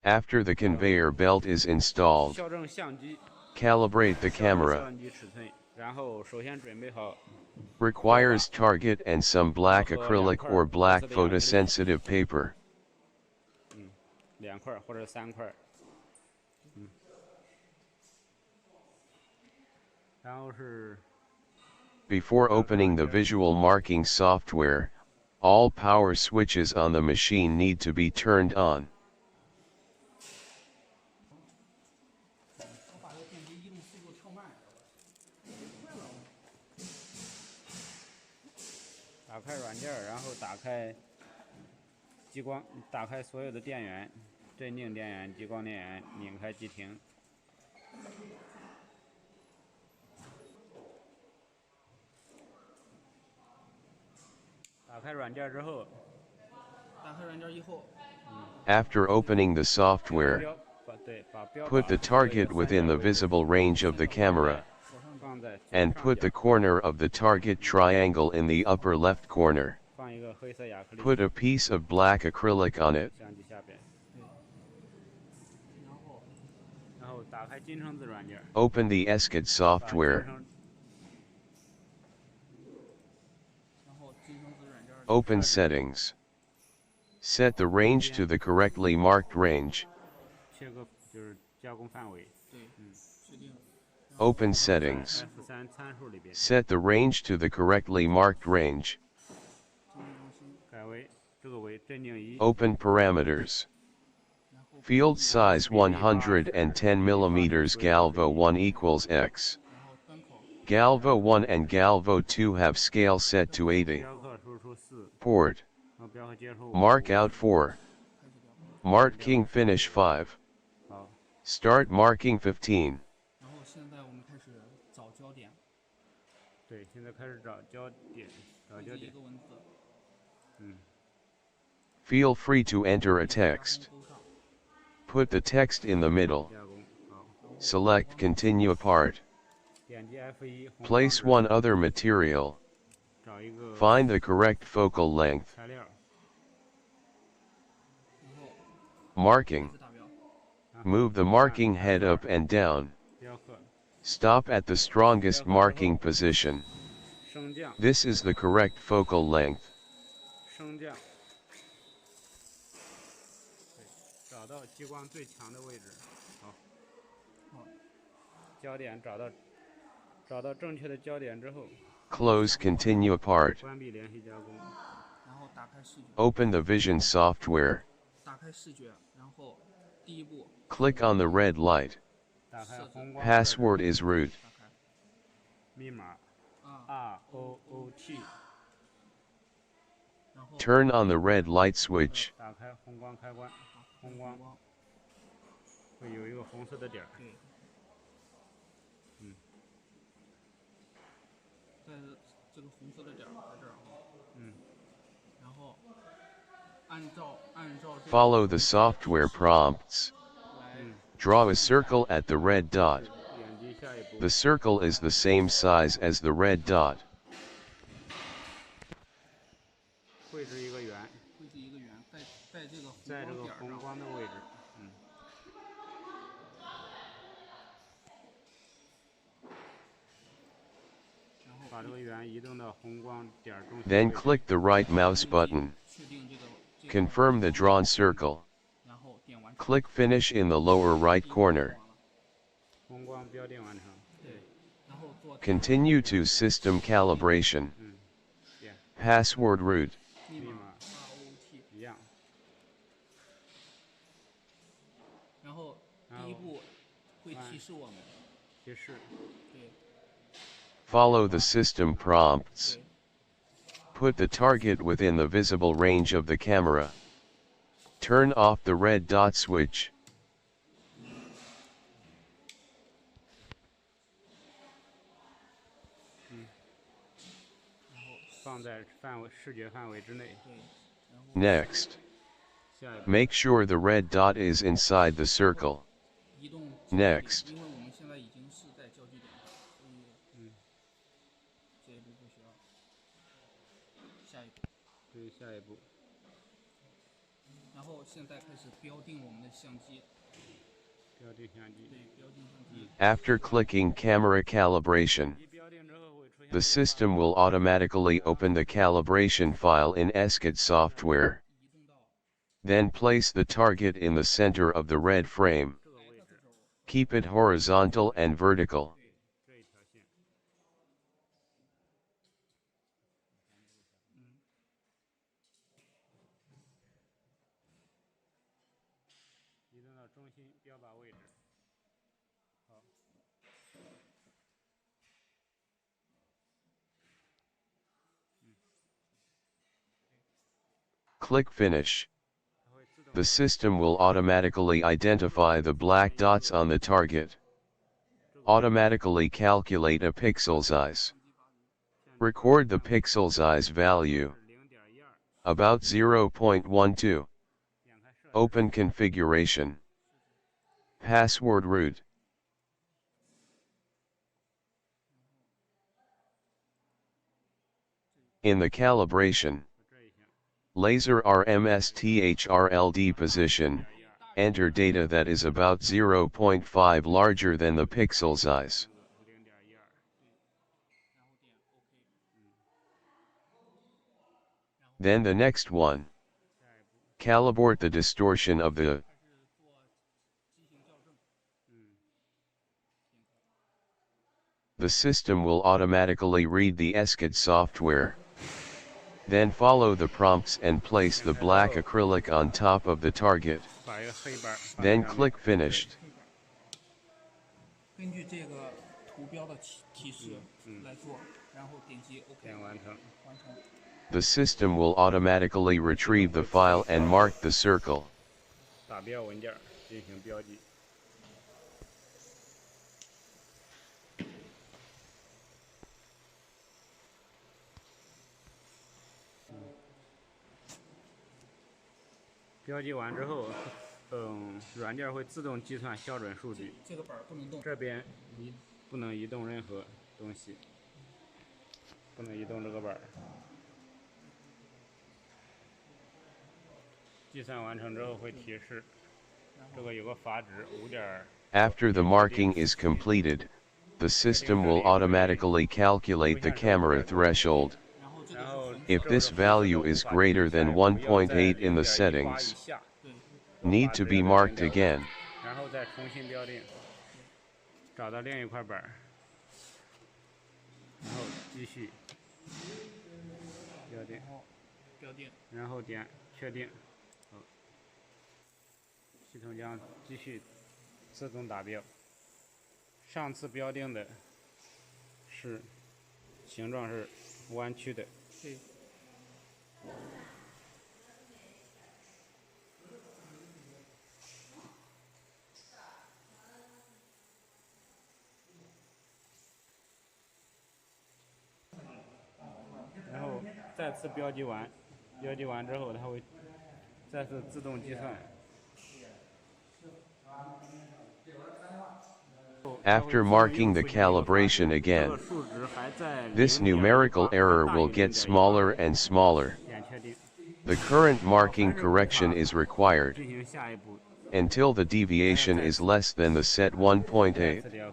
After the conveyor belt is installed, calibrate the camera. Requires target and some black acrylic or black photosensitive paper. Before opening the visual marking software, all power switches on the machine need to be turned on. After opening the software, put the target within the visible range of the camera, and put the corner of the target triangle in the upper left corner. Put a piece of black acrylic on it. Open the STYLECNC software. Open Settings. Set the range to the correctly marked range. Open Settings. Set the range to the correctly marked range. Open Parameters. Field size 110 mm Galvo 1 equals X. Galvo 1 and Galvo 2 have scale set to 80. Port. Mark out 4. Marking finish 5. Start marking 15. Feel free to enter a text. Put the text in the middle. Select Continue Part. Place one other material. Find the correct focal length. Marking. Move the marking head up and down. Stop at the strongest marking position. This is the correct focal length. Close Continue Part. Open the Vision software. Click on the red light. Password is root. Turn on the red light switch. Follow the software prompts. Draw a circle at the red dot. The circle is the same size as the red dot. Then click the right mouse button. Confirm the drawn circle. Click Finish in the lower right corner. Continue to System Calibration. Password root. Follow the system prompts. Put the target within the visible range of the camera. Turn off the red dot switch. Next, make sure the red dot is inside the circle. Next, After clicking Camera Calibration, the system will automatically open the calibration file in STYLECNC software. Then place the target in the center of the red frame. Keep it horizontal and vertical. Click Finish. The system will automatically identify the black dots on the target. Automatically calculate a pixel size. Record the pixel size value. About 0.12. Open configuration. Password root. In the calibration, laser RMSTHRLD position, enter data that is about 0.5 larger than the pixel size. Then the next one. Calibrate the distortion of the system will automatically read the STYLECNC software. Then follow the prompts and place the black acrylic on top of the target. Then click Finished. The system will automatically retrieve the file and mark the circle. After the marking is completed, the system will automatically calculate the camera threshold. If this value is greater than 1.8 in the settings, need to be marked again. After marking the calibration again, this numerical error will get smaller and smaller. The current marking correction is required until the deviation is less than the set 1.8.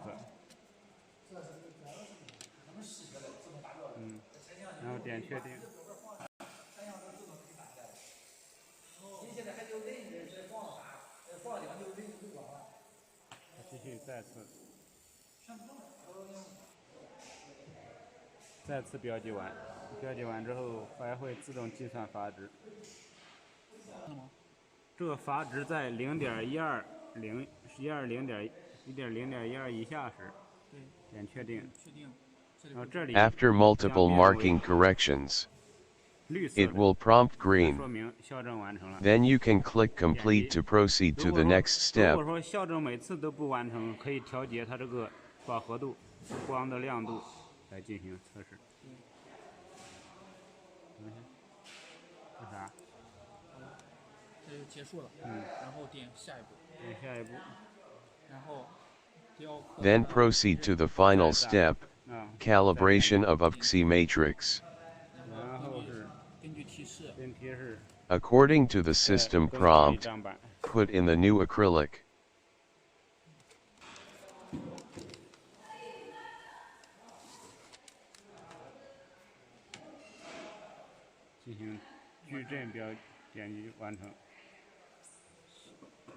After multiple marking corrections, it will prompt green. Then you can click Complete to proceed to the next step. Then proceed to the final step, calibration of UFC matrix. According to the system prompt, put in the new acrylic. 进行矩阵标点击完成，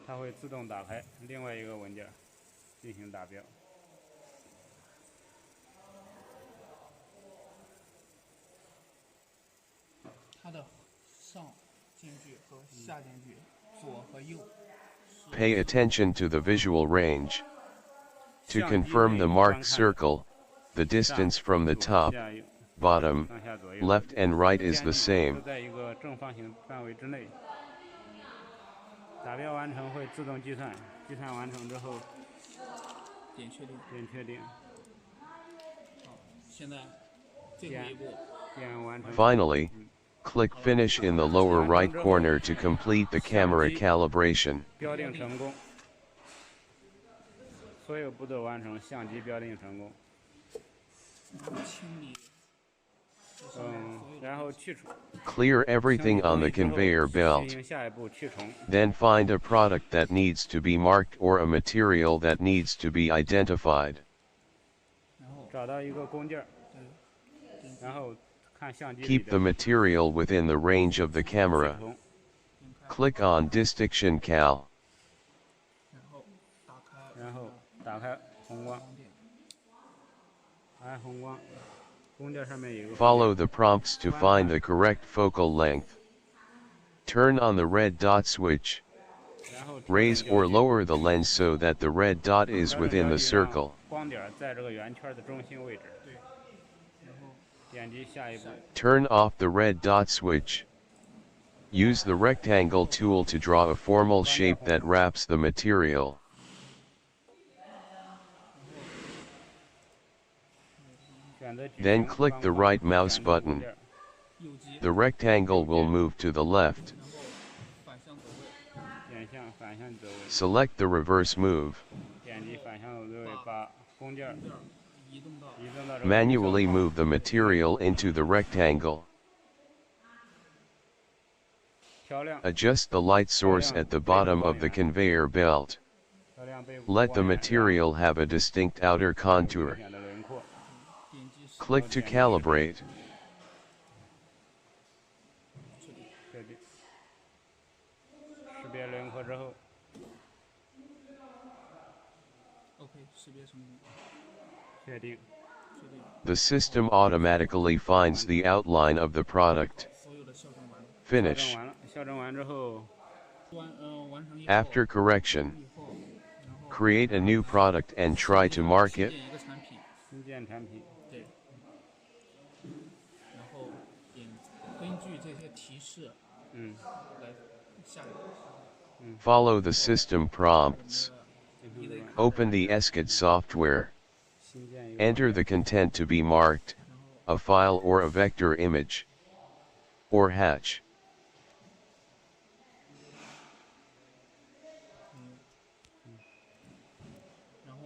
它会自动打开另外一个文件进行打标。它的上间距和下间距，左和右。Pay attention to the visual range. To confirm the marked circle, the distance from the top, bottom, left and right is the same. 都在一个正方形范围之内。打标完成会自动计算，计算完成之后点确定。点确定。好，现在最后一步。点完成。Finally, click Finish in the lower right corner to complete the camera calibration. 标定成功。所有步骤完成，相机标定成功。清理。然后去除。Clear everything on the conveyor belt. 进行下一步去虫。Then find a product that needs to be marked or a material that needs to be identified. 找到一个工件，然后看相机里 Keep the material within the range of the camera. Click on Distinction Cal. 然后打开红光，按红光，工件上面有个。Follow the prompts to find the correct focal length. Turn on the red dot switch. Raise or lower the lens so that the red dot is within the circle. 光点在这个圆圈的中心位置。点击下一步。Turn off the red dot switch. Use the rectangle tool to draw a formal shape that wraps the material. Then click the right mouse button. The rectangle will move to the left. Select the reverse move. Manually move the material into the rectangle. Adjust the light source at the bottom of the conveyor belt. Let the material have a distinct outer contour. Click to calibrate. The system automatically finds the outline of the product. Finish. After correction, create a new product and try to mark it. Follow the system prompts. Open the STYLECNC software. Enter the content to be marked, a file or a vector image, or hatch.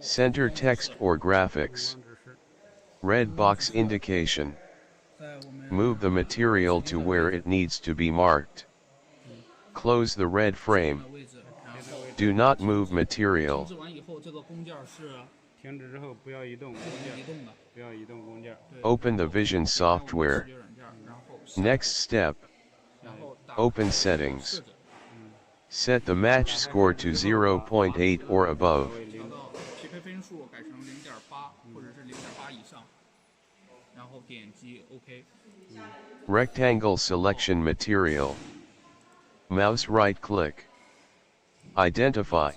Center text or graphics. Red box indication. Move the material to where it needs to be marked. Close the red frame. Do not move material. Open the Vision software. Next step. Open settings. Set the match score to 0.8 or above. Rectangle selection material. Mouse right click. Identify.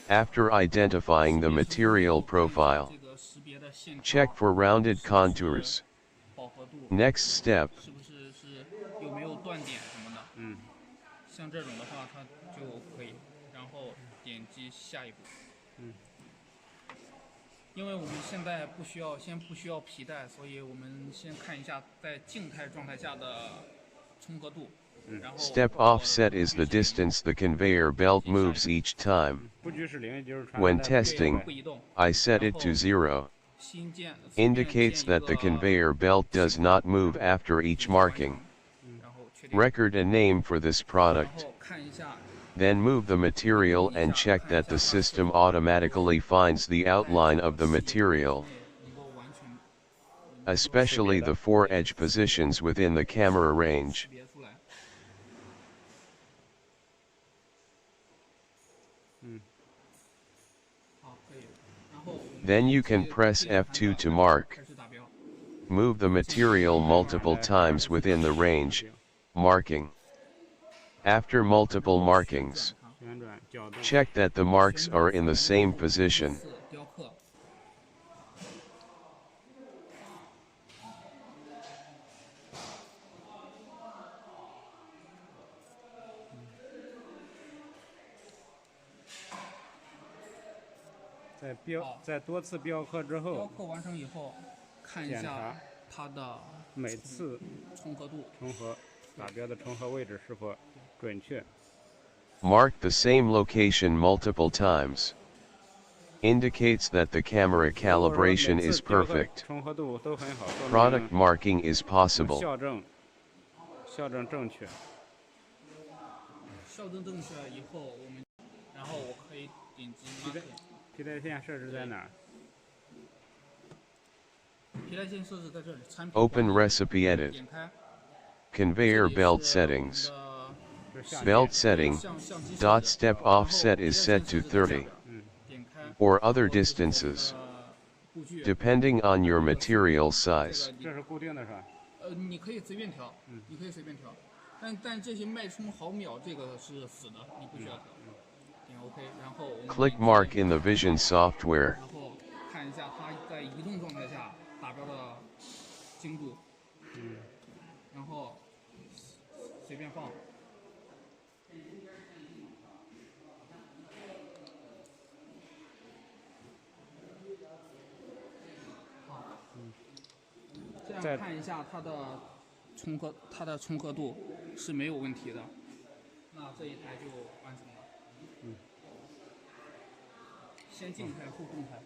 After identifying the material profile, check for rounded contours. Next step. 像这种的话，它就可以，然后点击下一步。因为我们现在不需要皮带，所以我们先看一下在静态状态下的重合度。Step offset is the distance the conveyor belt moves each time. When testing, I set it to 0. indicates that the conveyor belt does not move after each marking. Record a name for this product. Then move the material and check that the system automatically finds the outline of the material, especially the 4 edge positions within the camera range. Then you can press F2 to mark. Move the material multiple times within the range, marking. After multiple markings, check that the marks are in the same position.在多次雕刻之后，雕刻完成以后，看一下它的每次重合度、打标的重合位置是否准确。Mark the same location multiple times. Indicates that the camera calibration is perfect. Product marking is possible. 校正正确。校正正确以后，然后我可以点击 marking。皮带线设置在哪儿？皮带线设置在这里。产品 Open Recipe Edit. 点开。Conveyor belt settings. Belt setting. Dot step offset is set to 30. Or other distances. Depending on your material size. 这是固定的是吧？你可以随便调，但这些脉冲毫秒这个是死的，你不需要调。点 OK， 然后我们 Click Mark in the Vision software. 然后看一下它在移动状态下打标的精度，然后随便放。好，这样看一下它的重合度是没有问题的，那这一台就完成了。先静态后动态。